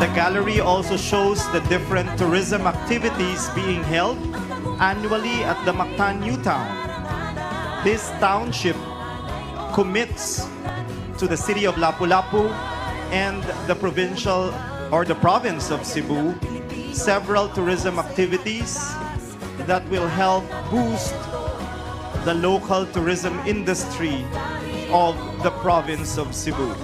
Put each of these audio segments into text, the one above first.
The gallery also shows the different tourism activities being held annually at the Mactan New Town. This township commits to the city of Lapu-Lapu and the provincial or the province of Cebu several tourism activities that will help boost the local tourism industry of the province of Cebu.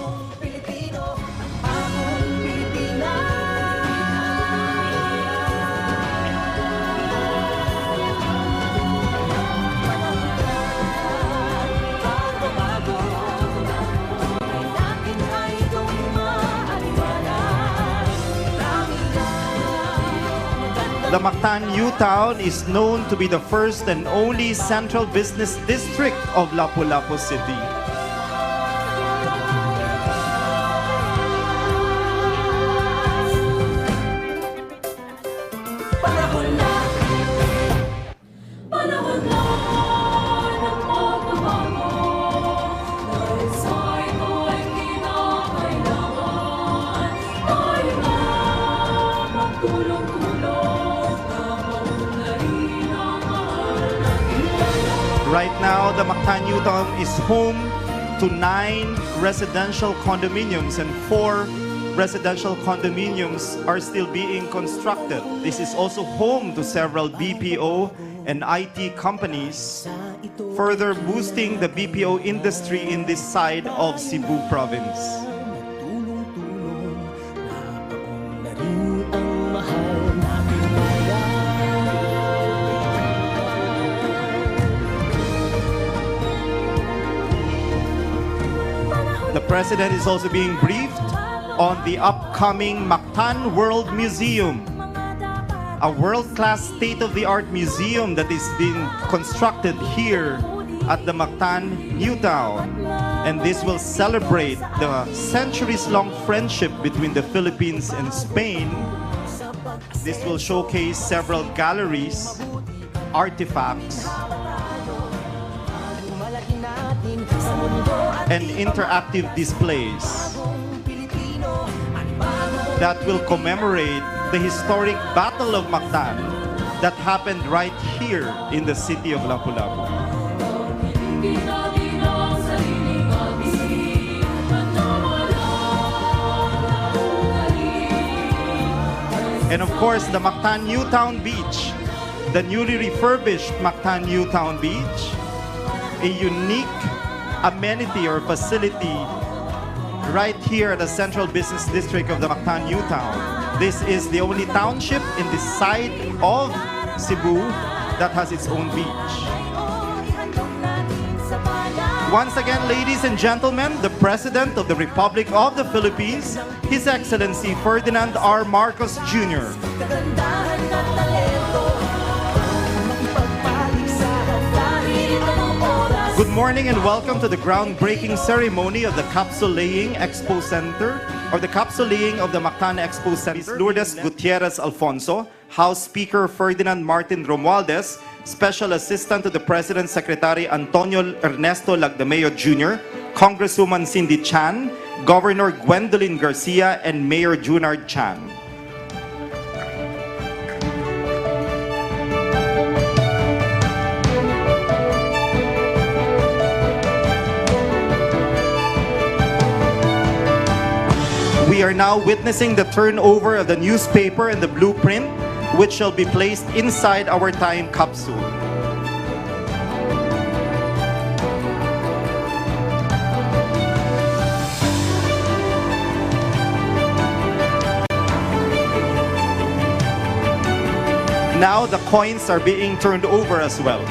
The Mactan New Town is known to be the first and only central business district of Lapu-Lapu City. Right now, the Mactan New Town is home to 9 residential condominiums and 4 residential condominiums are still being constructed. This is also home to several BPO and IT companies, further boosting the BPO industry in this side of Cebu province. The President is also being briefed on the upcoming Mactan World Museum, a world-class state-of-the-art museum that is being constructed here at the Mactan New Town. And this will celebrate the centuries-long friendship between the Philippines and Spain. This will showcase several galleries, artifacts, and interactive displays that will commemorate the historic Battle of Mactan that happened right here in the city of Lapu-Lapu. And of course, the Mactan New Town Beach, the newly refurbished Mactan New Town Beach, a unique amenity or facility right here at the central business district of the Mactan New Town. This is the only township in this side of Cebu that has its own beach. Once again, ladies and gentlemen, the President of the Republic of the Philippines, His Excellency Ferdinand R. Marcos Jr. Good morning and welcome to the groundbreaking ceremony of the capsule laying Expo Center, or the capsule laying of the Mactan Expo Center. Lourdes Gutierrez Alfonso, House Speaker Ferdinand Martin Romualdez, Special Assistant to the President's Secretary Antonio Ernesto Lagdameo Jr., Congresswoman Cindy Chan, Governor Gwendolyn Garcia, and Mayor Junard Chan. We are now witnessing the turnover of the newspaper and the blueprint, which shall be placed inside our time capsule. Now the coins are being turned over as well.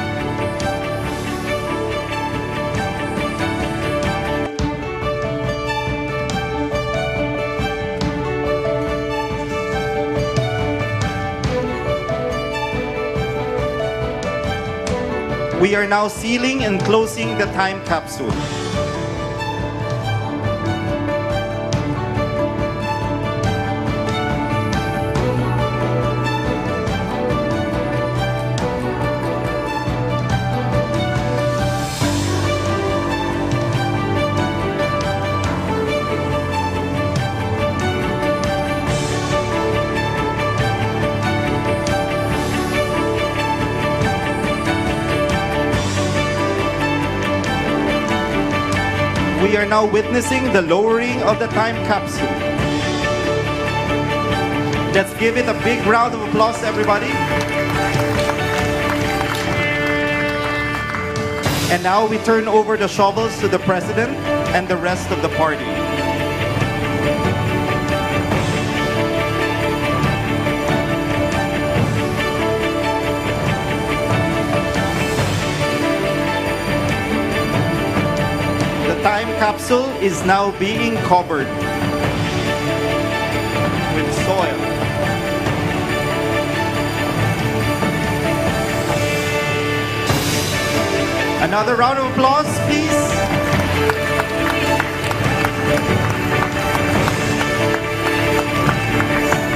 We are now sealing and closing the time capsule. we are now witnessing the lowering of the time capsule. Let's give it a big round of applause, everybody. And now we turn over the shovels to the President and the rest of the party. The time capsule is now being covered with soil. Another round of applause, please.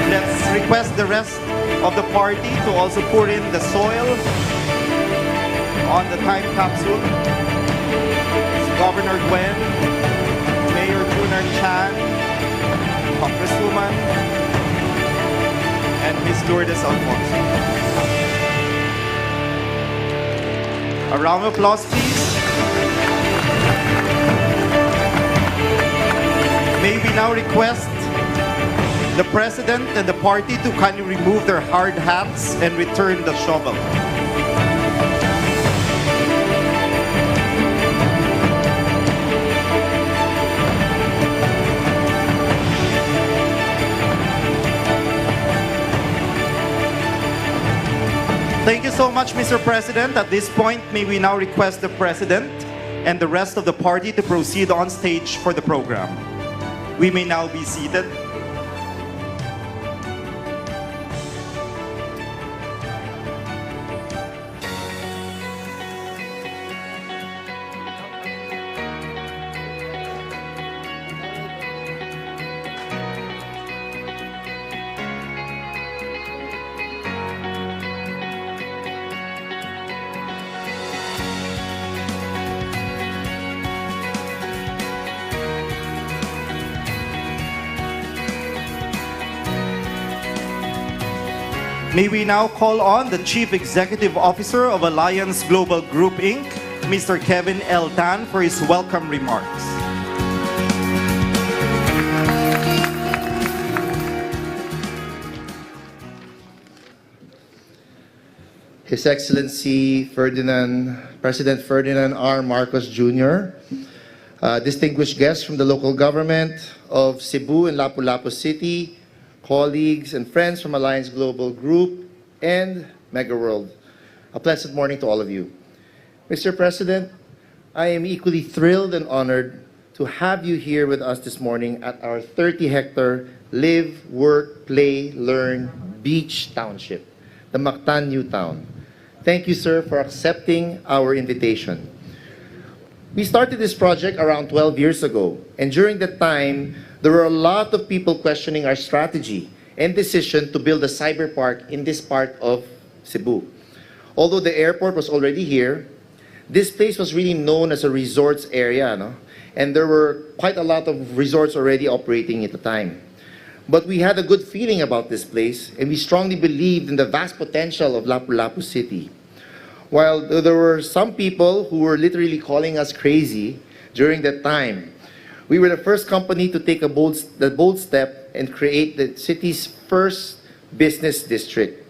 Let's request the rest of the party to also pour in the soil on the time capsule. Governor Gwen, Mayor Junard Chan, Congresswoman, and Ms. Lourdes Alfonso. A round of applause, please. May we now request the President and the party to kindly remove their hard hats and return the shovel. Thank you so much, Mr. President. At this point, may we now request the President and the rest of the party to proceed on stage for the program. We may now be seated. May we now call on the Chief Executive Officer of Alliance Global Group, Inc., Mr. Kevin L. Tan, for his welcome remarks. His Excellency President Ferdinand R. Marcos Jr., distinguished guests from the local government of Cebu and Lapu-Lapu City, colleagues and friends from Alliance Global Group and Mega World. A pleasant morning to all of you. Mr. President, I am equally thrilled and honored to have you here with us this morning at our 30-hectare Live, Work, Play, Learn Beach Township, the Mactan New Town. Thank you, sir, for accepting our invitation. We started this project around 12 years ago, and during that time, there were a lot of people questioning our strategy and decision to build a cyber park in this part of Cebu. Although the airport was already here, this place was really known as a resorts area, no? And there were quite a lot of resorts already operating at the time. But we had a good feeling about this place, and we strongly believed in the vast potential of Lapu-Lapu City. While there were some people who were literally calling us crazy during that time, we were the first company to take the bold step and create the city's first business district,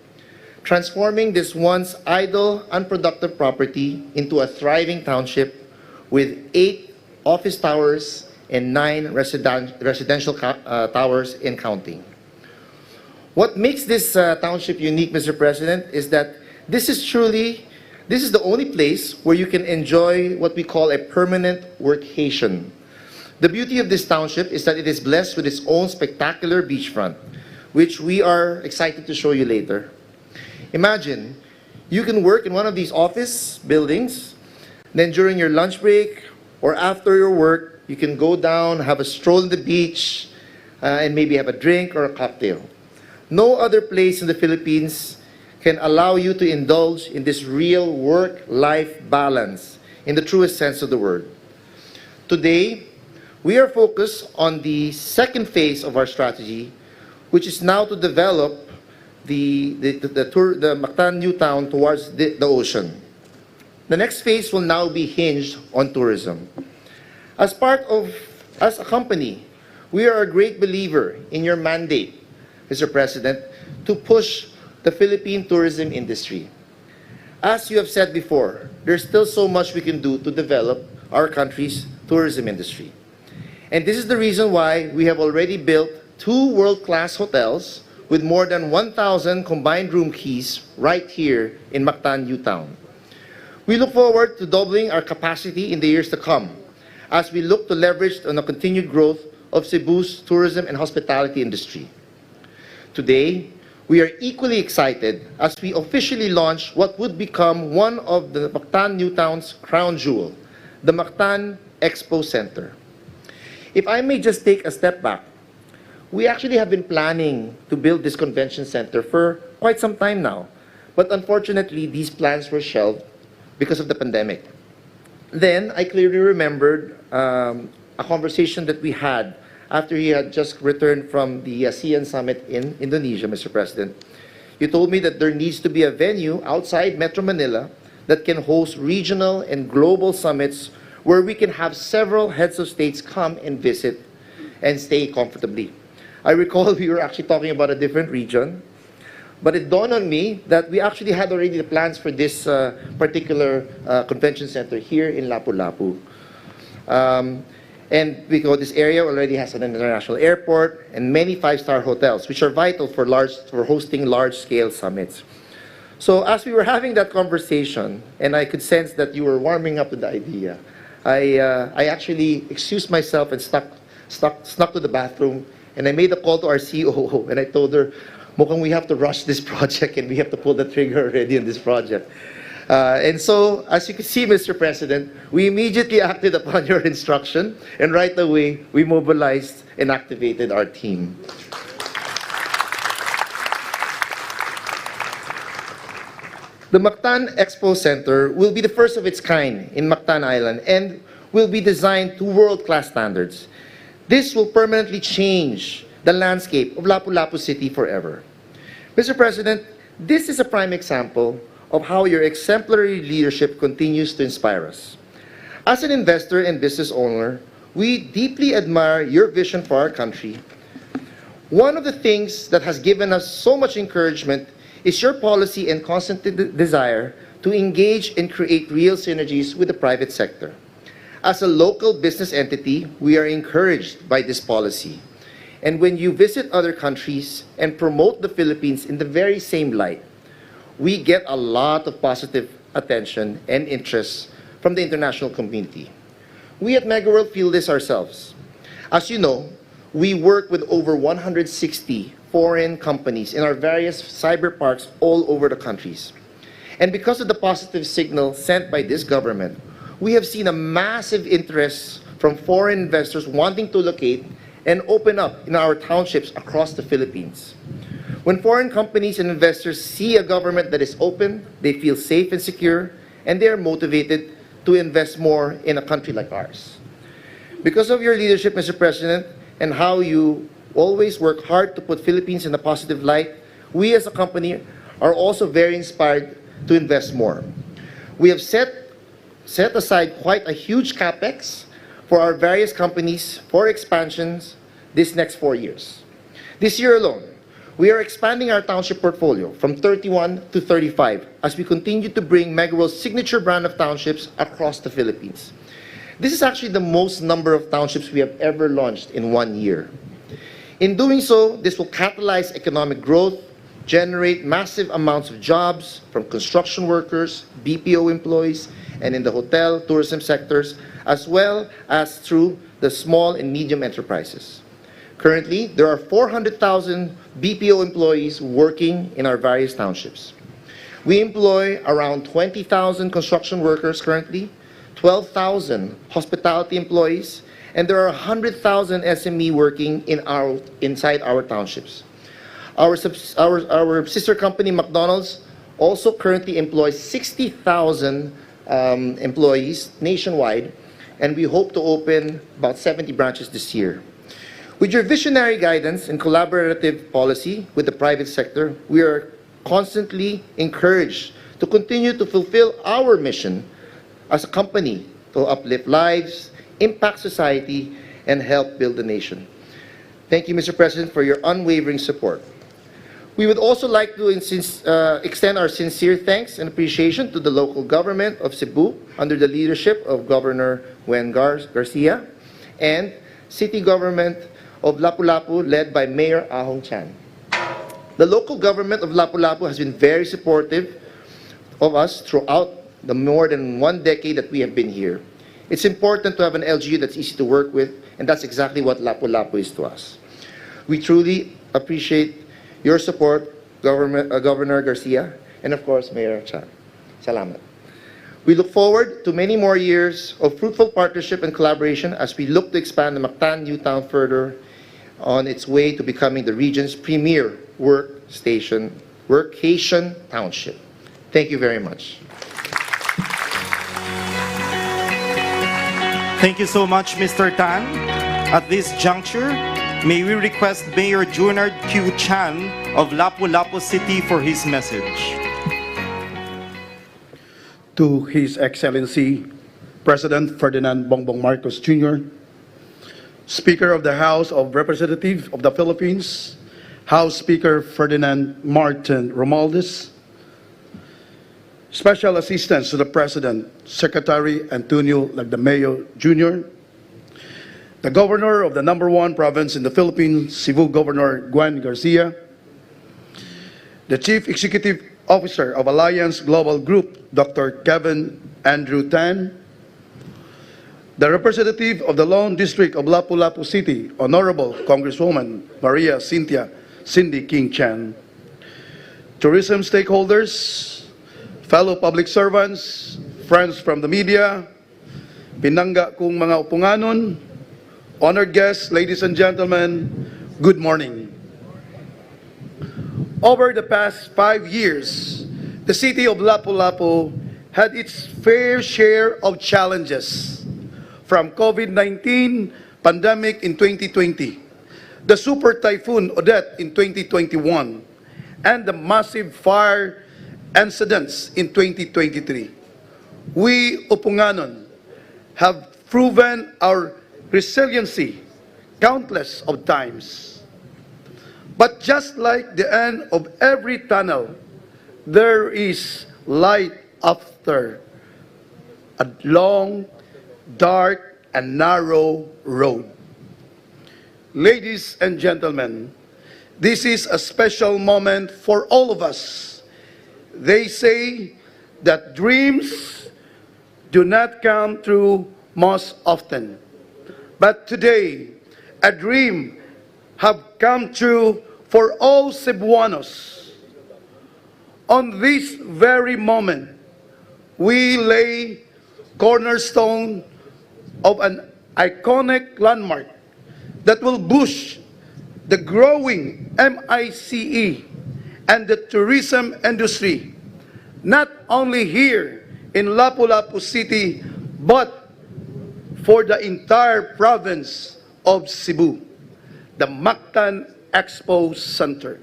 transforming this once idle, unproductive property into a thriving township with 8 office towers and 9 residential towers and counting. What makes this township unique, Mr. President, is that this is the only place where you can enjoy what we call a permanent workation. The beauty of this township is that it is blessed with its own spectacular beachfront, which we are excited to show you later. Imagine, you can work in one of these office buildings, then during your lunch break or after your work, you can go down, have a stroll on the beach, and maybe have a drink or a cocktail. No other place in the Philippines can allow you to indulge in this real work-life balance in the truest sense of the word. Today, we are focused on the second phase of our strategy, which is now to develop the Mactan New Town towards the ocean. The next phase will now be hinged on tourism. As a company, we are a great believer in your mandate, Mr. President, to push the Philippine tourism industry. As you have said before, there's still so much we can do to develop our country's tourism industry. And this is the reason why we have already built 2 world-class hotels with more than 1,000 combined room keys right here in Mactan New Town. We look forward to doubling our capacity in the years to come as we look to leverage on the continued growth of Cebu's tourism and hospitality industry. Today, we are equally excited as we officially launch what would become one of the Mactan New Town's crown jewel, the Mactan Expo Center. If I may just take a step back, we actually have been planning to build this convention center for quite some time now, but unfortunately these plans were shelved because of the pandemic. Then I clearly remembered a conversation that we had after he had just returned from the ASEAN Summit in Indonesia, Mr. President. You told me that there needs to be a venue outside Metro Manila that can host regional and global summits where we can have several heads of states come and visit and stay comfortably. I recall we were actually talking about a different region, but it dawned on me that we actually had already the plans for this particular convention center here in Lapu-Lapu. And because this area already has an international airport and many 5-star hotels, which are vital for hosting large-scale summits. So as we were having that conversation, and I could sense that you were warming up to the idea, I actually excused myself and snuck to the bathroom, and I made a call to our COO, and I told her, mukhang we have to rush this project and we have to pull the trigger already on this project. And so, as you can see, Mr. President, we immediately acted upon your instruction, and right away, we mobilized and activated our team. The Mactan Expo Center will be the first of its kind in Mactan Island and will be designed to world-class standards. This will permanently change the landscape of Lapu-Lapu City forever. Mr. President, this is a prime example of how your exemplary leadership continues to inspire us. As an investor and business owner, we deeply admire your vision for our country. One of the things that has given us so much encouragement is your policy and constant desire to engage and create real synergies with the private sector. As a local business entity, we are encouraged by this policy. And when you visit other countries and promote the Philippines in the very same light, we get a lot of positive attention and interest from the international community. We at Mega World feel this ourselves. As you know, we work with over 160 foreign companies in our various cyber parks all over the countries. And because of the positive signal sent by this government, we have seen a massive interest from foreign investors wanting to locate and open up in our townships across the Philippines. When foreign companies and investors see a government that is open, they feel safe and secure, and they are motivated to invest more in a country like ours. Because of your leadership, Mr. President, and how you always work hard to put Philippines in a positive light, we as a company are also very inspired to invest more. We have set aside quite a huge capex for our various companies for expansions this next 4 years. This year alone, we are expanding our township portfolio from 31 to 35 as we continue to bring Mega World's signature brand of townships across the Philippines. This is actually the most number of townships we have ever launched in 1 year. In doing so, this will catalyze economic growth, generate massive amounts of jobs from construction workers, BPO employees, and in the hotel, tourism sectors, as well as through the small and medium enterprises. Currently, there are 400,000 BPO employees working in our various townships. We employ around 20,000 construction workers currently, 12,000 hospitality employees, and there are 100,000 SME working inside our townships. Our sister company, McDonald's, also currently employs 60,000 employees nationwide, and we hope to open about 70 branches this year. With your visionary guidance and collaborative policy with the private sector, we are constantly encouraged to continue to fulfill our mission as a company to uplift lives, impact society, and help build the nation. Thank you, Mr. President, for your unwavering support. We would also like to extend our sincere thanks and appreciation to the local government of Cebu under the leadership of Governor Garcia and city government of Lapu-Lapu led by Mayor Ahong Chan. The local government of Lapu-Lapu has been very supportive of us throughout the more than 1 decade that we have been here. It's important to have an LGU that's easy to work with, and that's exactly what Lapu-Lapu is to us. We truly appreciate your support, Governor Garcia, and of course, Mayor Chan. Salamat. We look forward to many more years of fruitful partnership and collaboration as we look to expand the Mactan New Town further on its way to becoming the region's premier workcation township. Thank you very much. Thank you so much, Mr. Tan. At this juncture, may we request Mayor Junard Q. Chan of Lapu-Lapu City for his message. To His Excellency, President Ferdinand Bongbong Marcos Jr., Speaker of the House of Representatives of the Philippines, House Speaker Ferdinand Martin Romualdez, Special Assistants to the President, Secretary Antonio Lagdameo Jr., the Governor of the #1 province in the Philippines, Cebu Governor Gwen Garcia, the Chief Executive Officer of Alliance Global Group, Dr. Kevin Andrew Tan, the representative of the Lone District of Lapu-Lapu City, Honorable Congresswoman Maria Cindy King Chan, tourism stakeholders, fellow public servants, friends from the media, pinangga kong mga upunganon, honored guests, ladies and gentlemen, good morning. Over the past 5 years, the city of Lapu-Lapu had its fair share of challenges, from COVID-19 pandemic in 2020, the super typhoon Odette in 2021, and the massive fire incidents in 2023. We Upunganon have proven our resiliency countless of times. But just like the end of every tunnel, there is light after a long, dark, and narrow road. Ladies and gentlemen, this is a special moment for all of us. They say that dreams do not come true most often. But today, a dream have come true for all Cebuanos. On this very moment, we lay cornerstone of an iconic landmark that will boost the growing MICE and the tourism industry, not only here in Lapu-Lapu City, but for the entire province of Cebu, the Mactan Expo Center.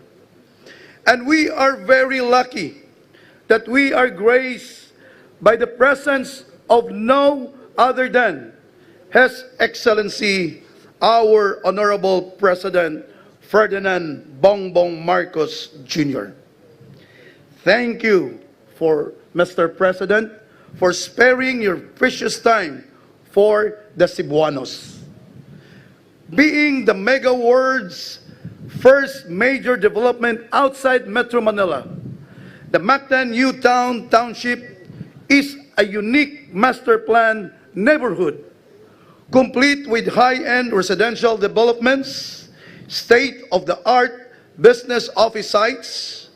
And we are very lucky that we are graced by the presence of no other than His Excellency, our Honorable President Ferdinand Bongbong Marcos Jr. Thank you, Mr. President, for sparing your precious time for the Cebuanos. Being the mega world's first major development outside Metro Manila, the Mactan New Town Township is a unique master plan neighborhood, complete with high-end residential developments, state-of-the-art business office sites,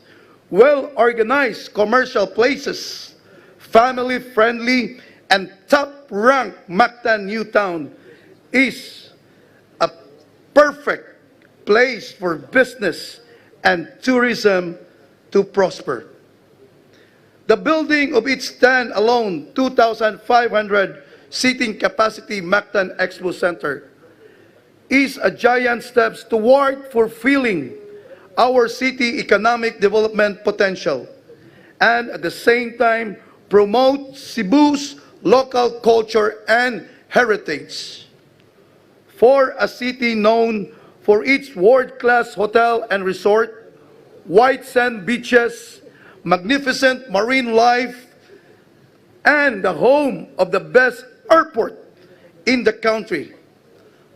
well-organized commercial places, family-friendly, and top-ranked Mactan New Town is a perfect place for business and tourism to prosper. The building of its stand-alone 2,500 seating capacity Mactan Expo Center is a giant step toward fulfilling our city economic development potential, and at the same time promote Cebu's local culture and heritage. For a city known for its world-class hotel and resort, white sand beaches, magnificent marine life, and the home of the best airport in the country,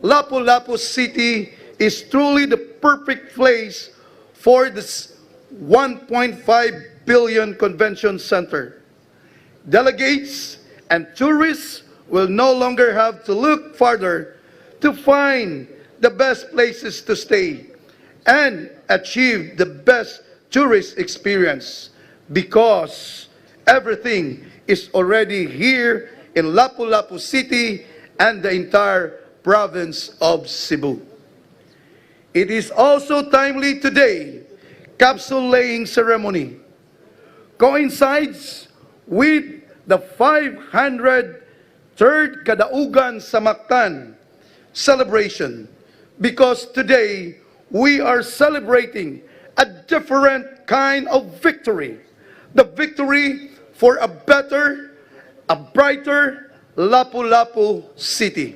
Lapu-Lapu City is truly the perfect place for this 1.5 billion convention center. Delegates and tourists will no longer have to look farther to find the best places to stay and achieve the best tourist experience, because everything is already here in Lapu-Lapu City and the entire province of Cebu. It is also timely today, capsule laying ceremony coincides with the 503rd Kadaugan sa Mactan celebration, because today we are celebrating a different kind of victory, the victory for a better, a brighter Lapu-Lapu City.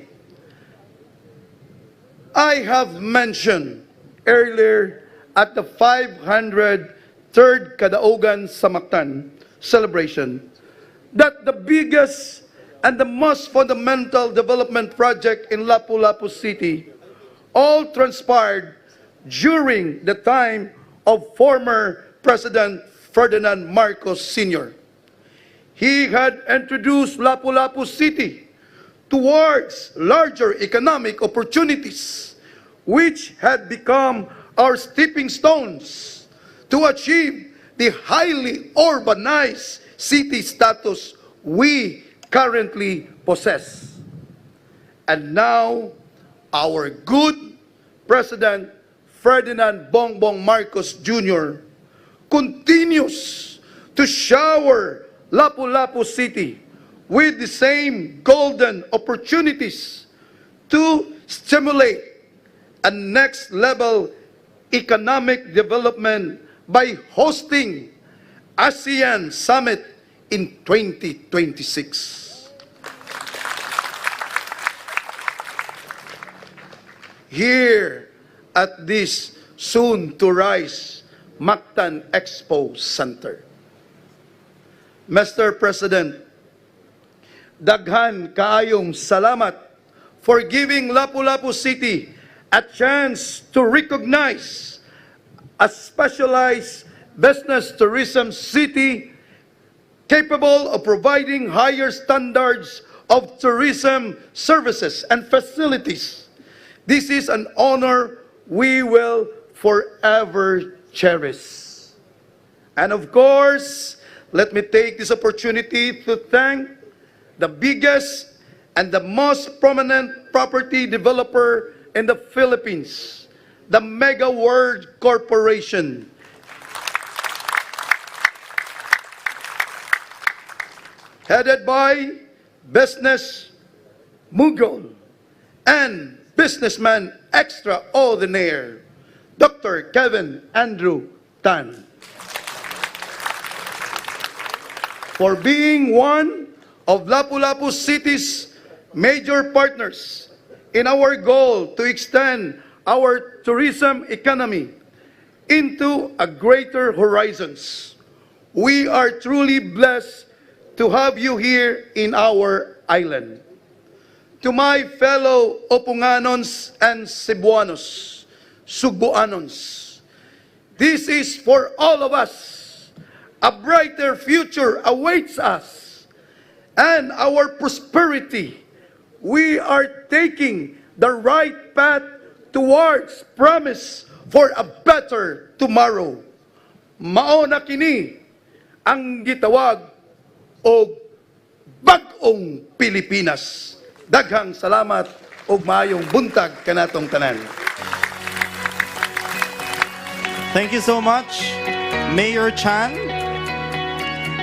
I have mentioned earlier at the 503rd Kadaugan sa Mactan celebration that the biggest and the most fundamental development project in Lapu-Lapu City all transpired during the time of former President Ferdinand Marcos Sr. He had introduced Lapu-Lapu City towards larger economic opportunities, which had become our stepping stones to achieve the highly urbanized city status we currently possess. And now, our good President Ferdinand Bongbong Marcos Jr. continues to shower Lapu-Lapu City with the same golden opportunities to stimulate a next-level economic development by hosting ASEAN Summit in 2026. Here at this soon-to-rise Mactan Expo Center. Mr. President, daghan kaayong salamat for giving Lapu-Lapu City a chance to recognize a specialized business tourism city capable of providing higher standards of tourism services and facilities. This is an honor we will forever cherish. And of course, let me take this opportunity to thank the biggest and the most prominent property developer in the Philippines, the Mega World Corporation. Headed by business mogul and businessman extraordinaire, Dr. Kevin Andrew Tan. For being one of Lapu-Lapu City's major partners in our goal to extend our tourism economy into a greater horizons. We are truly blessed to have you here in our island. To my fellow Opunganons and Cebuanos, Subuanons, this is for all of us. A brighter future awaits us, and our prosperity. We are taking the right path towards promise for a better tomorrow. Mao na kini ang gitawag og Bagong Pilipinas. Daghang salamat ug maayong buntag kanatong tanan. Thank you so much, Mayor Chan.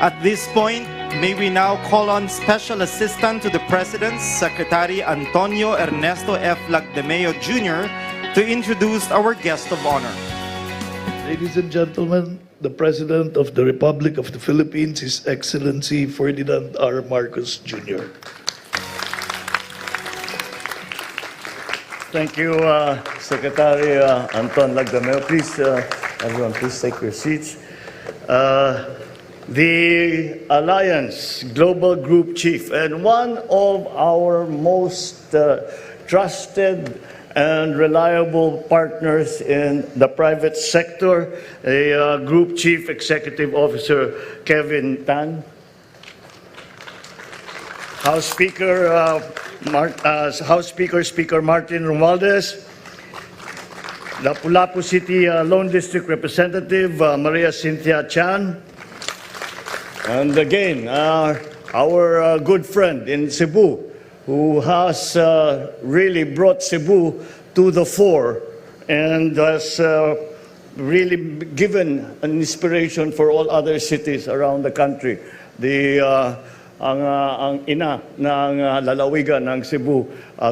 At this point, may we now call on Special Assistant to the President, Secretary Antonio Ernesto F. Lagdemeo Jr. to introduce our guest of honor. Ladies and gentlemen, the President of the Republic of the Philippines, His Excellency Ferdinand R. Marcos Jr. Thank you, Secretary Anton Lagdameo. Please, everyone, please take your seats. The Alliance Global Group Chief and one of our most trusted and reliable partners in the private sector, a Group Chief Executive Officer, Kevin Tan. House Speaker, Speaker Martin Romualdez, Lapu-Lapu City Lone District Representative Maria Cynthia Chan, and again, our good friend in Cebu, who has really brought Cebu to the fore and has really given an inspiration for all other cities around the country. Ang ina ng lalawigan ng Cebu,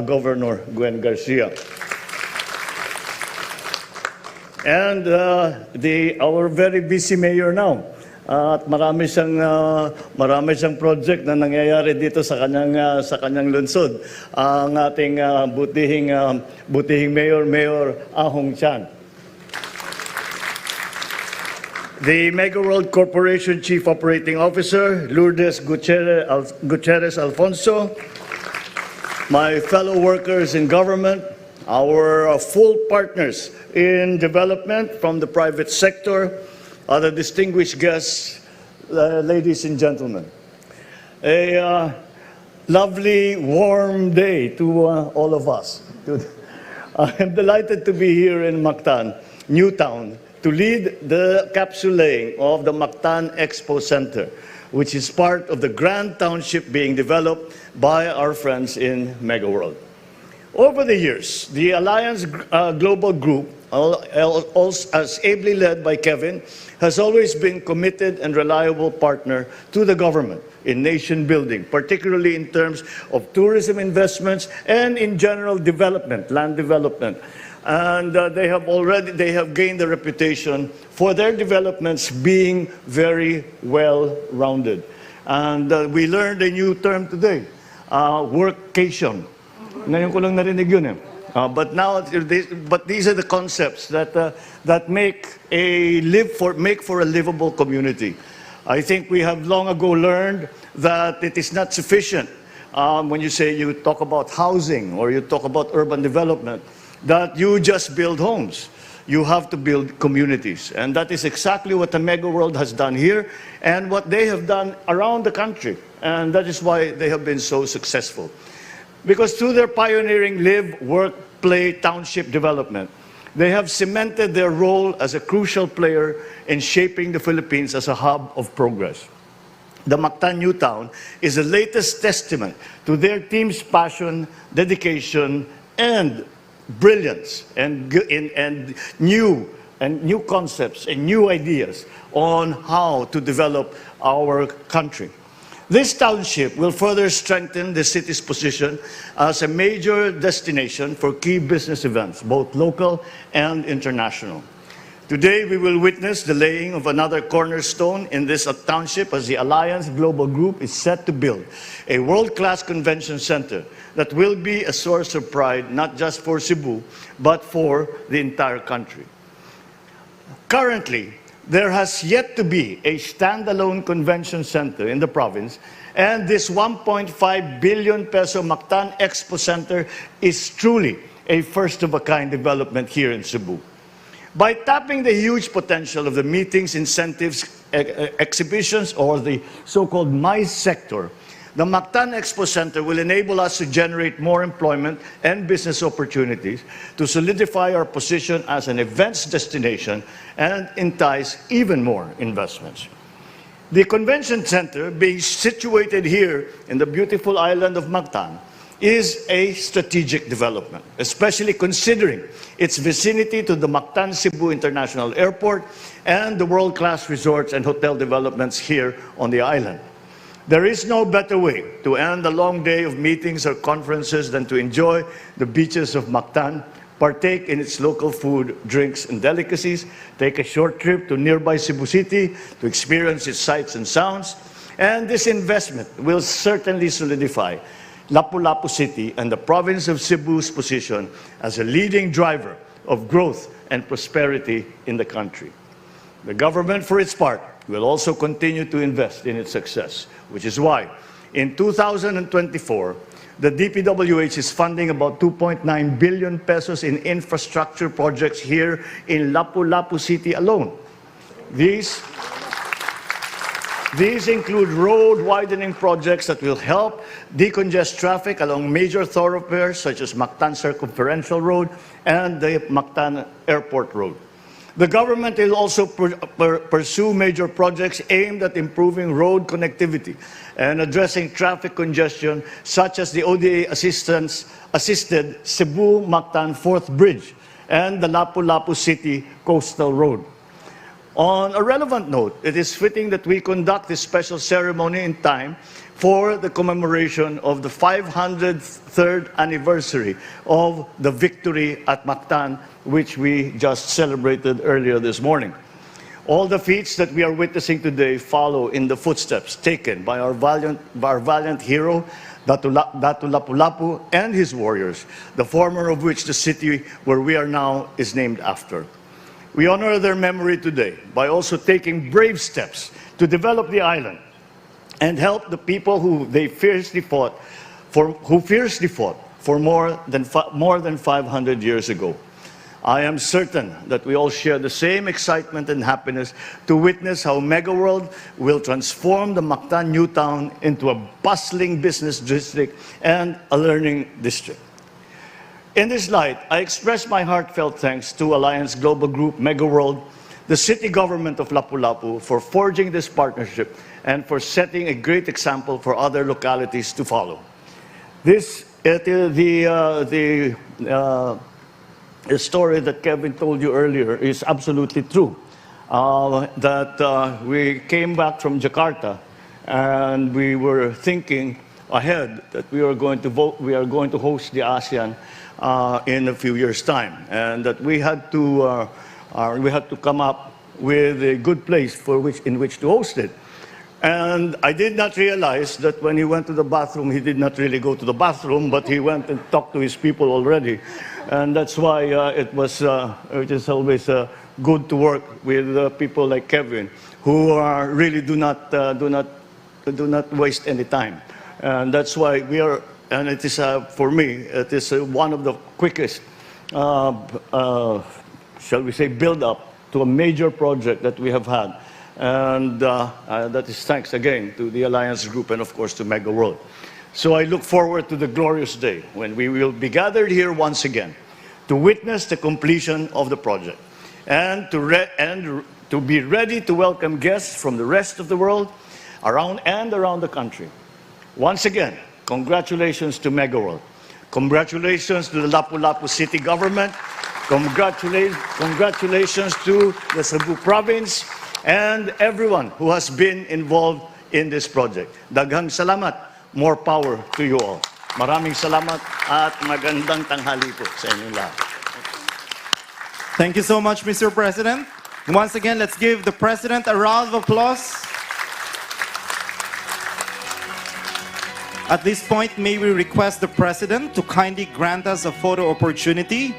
Governor Gwen Garcia. And our very busy mayor now. At marami siyang project na nangyayari dito sa kanyang lungsod. Ang ating butihing Mayor Ahong Chan. The Mega World Corporation Chief Operating Officer, Lourdes Gutierrez Alfonso, my fellow workers in government, our full partners in development from the private sector, other distinguished guests, ladies and gentlemen. A lovely, warm day to all of us. I am delighted to be here in Mactan New Town to lead the capsule laying of the Mactan Expo Center, which is part of the grand township being developed by our friends in Mega World. Over the years, the Alliance Global Group, as ably led by Kevin, has always been committed and reliable partner to the government in nation building, particularly in terms of tourism investments and in general development, land development. And they have gained a reputation for their developments being very well-rounded. And we learned a new term today, workcation. Ngayon ko lang narinig yun eh. But these are the concepts that make for a livable community. I think we have long ago learned that it is not sufficient when you talk about housing or you talk about urban development, that you just build homes. You have to build communities. And that is exactly what the Mega World has done here and what they have done around the country. And that is why they have been so successful. Because through their pioneering live, work, play, township development, they have cemented their role as a crucial player in shaping the Philippines as a hub of progress. The Mactan New Town is the latest testament to their team's passion, dedication, and brilliance, and new concepts and new ideas on how to develop our country. This township will further strengthen the city's position as a major destination for key business events, both local and international. Today, we will witness the laying of another cornerstone in this township as the Alliance Global Group is set to build a world-class convention center that will be a source of pride not just for Cebu, but for the entire country. Currently, there has yet to be a standalone convention center in the province, and this 1.5 billion peso Mactan Expo Center is truly a first-of-a-kind development here in Cebu. By tapping the huge potential of the meetings, incentives, exhibitions, or the so-called MICE sector, the Mactan Expo Center will enable us to generate more employment and business opportunities, to solidify our position as an events destination, and entice even more investments. The convention center, being situated here in the beautiful island of Mactan, is a strategic development, especially considering its vicinity to the Mactan Cebu International Airport and the world-class resorts and hotel developments here on the island. There is no better way to end a long day of meetings or conferences than to enjoy the beaches of Mactan, partake in its local food, drinks, and delicacies, take a short trip to nearby Cebu City to experience its sights and sounds, and this investment will certainly solidify Lapu-Lapu City and the province of Cebu's position as a leading driver of growth and prosperity in the country. The government, for its part, will also continue to invest in its success, which is why in 2024, the DPWH is funding about 2.9 billion pesos in infrastructure projects here in Lapu-Lapu City alone. These include road widening projects that will help decongest traffic along major thoroughfares such as Mactan Circumferential Road and the Mactan Airport Road. The government will also pursue major projects aimed at improving road connectivity and addressing traffic congestion, such as the ODA-assisted Cebu-Mactan Fourth Bridge and the Lapu-Lapu City Coastal Road. On a relevant note, it is fitting that we conduct this special ceremony in time for the commemoration of the 503rd anniversary of the victory at Mactan, which we just celebrated earlier this morning. All the feats that we are witnessing today follow in the footsteps taken by our valiant hero, Datu Lapu-Lapu, and his warriors, the former of which the city where we are now is named after. We honor their memory today by also taking brave steps to develop the island and help the people who fiercely fought for more than 500 years ago. I am certain that we all share the same excitement and happiness to witness how Mega World will transform the Mactan New Town into a bustling business district and a learning district. In this light, I express my heartfelt thanks to Alliance Global Group, Mega World, the city government of Lapu-Lapu for forging this partnership and for setting a great example for other localities to follow. The story that Kevin told you earlier is absolutely true. We came back from Jakarta and we were thinking ahead that we are going to host the ASEAN in a few years' time, and that we had to come up with a good place in which to host it. And I did not realize that when he went to the bathroom, he did not really go to the bathroom, but he went and talked to his people already. And that's why it is always good to work with people like Kevin, who really do not waste any time. And that's why we are, and it is, for me, it is one of the quickest, shall we say, build-up to a major project that we have had. And that is thanks again to the Alliance Group and, of course, to Mega World. So I look forward to the glorious day when we will be gathered here once again to witness the completion of the project and to be ready to welcome guests from the rest of the world around the country. Once again, congratulations to Mega World. Congratulations to the Lapu-Lapu City government. Congratulations to the Cebu province and everyone who has been involved in this project. Daghang salamat. More power to you all. Maraming salamat at magandang tanghali po sa inyong lahat. Thank you so much, Mr. President. Once again, let's give the President a round of applause. At this point, may we request the President to kindly grant us a photo opportunity.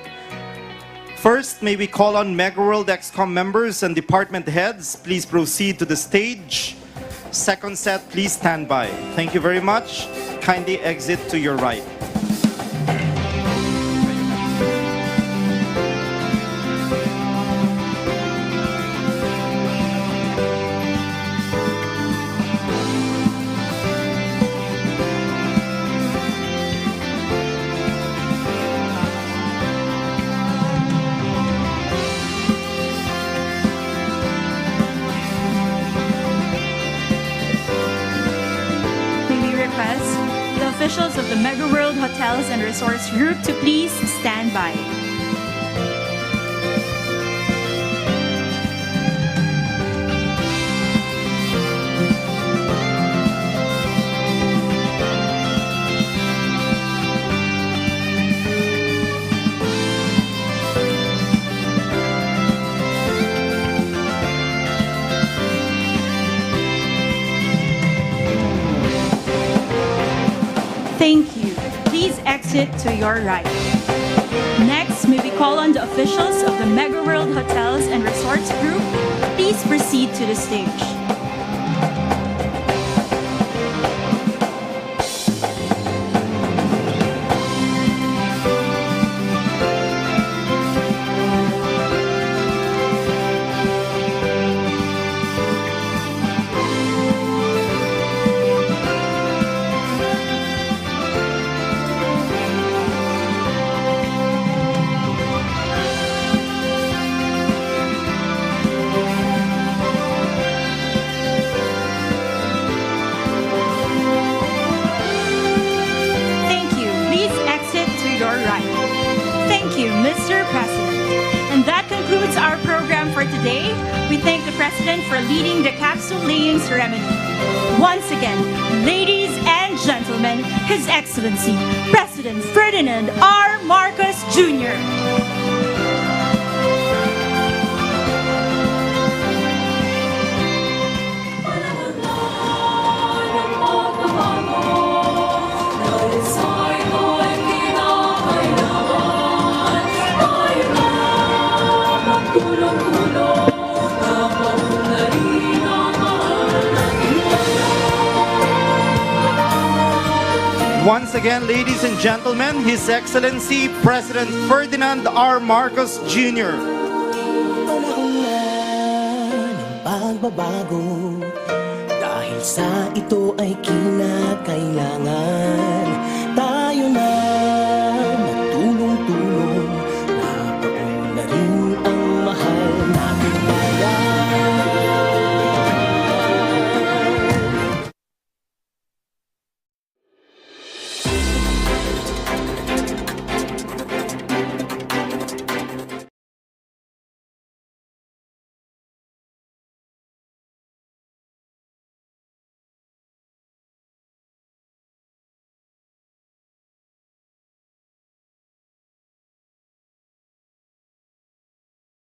First, may we call on Mega World Exco members and department heads. Please proceed to the stage. Second set, please stand by. Thank you very much. Kindly exit to your right. Officials of the Mega World Hotels and Resorts Group to please stand by. Thank you. Please exit to your right. Next, may we call on the officials of the Mega World Hotels and Resorts Group. Please proceed to the stage. Thank you. Please exit to your right. Thank you, Mr. President. And that concludes our program for today. We thank the President for leading the capsule laying ceremony. Once again, ladies and gentlemen, His Excellency, President Ferdinand R. Marcos Jr. Once again, ladies and gentlemen, His Excellency President Ferdinand R. Marcos Jr. Panahon na ng pagbabago, dahil sa ito ay kinakailangan tayo na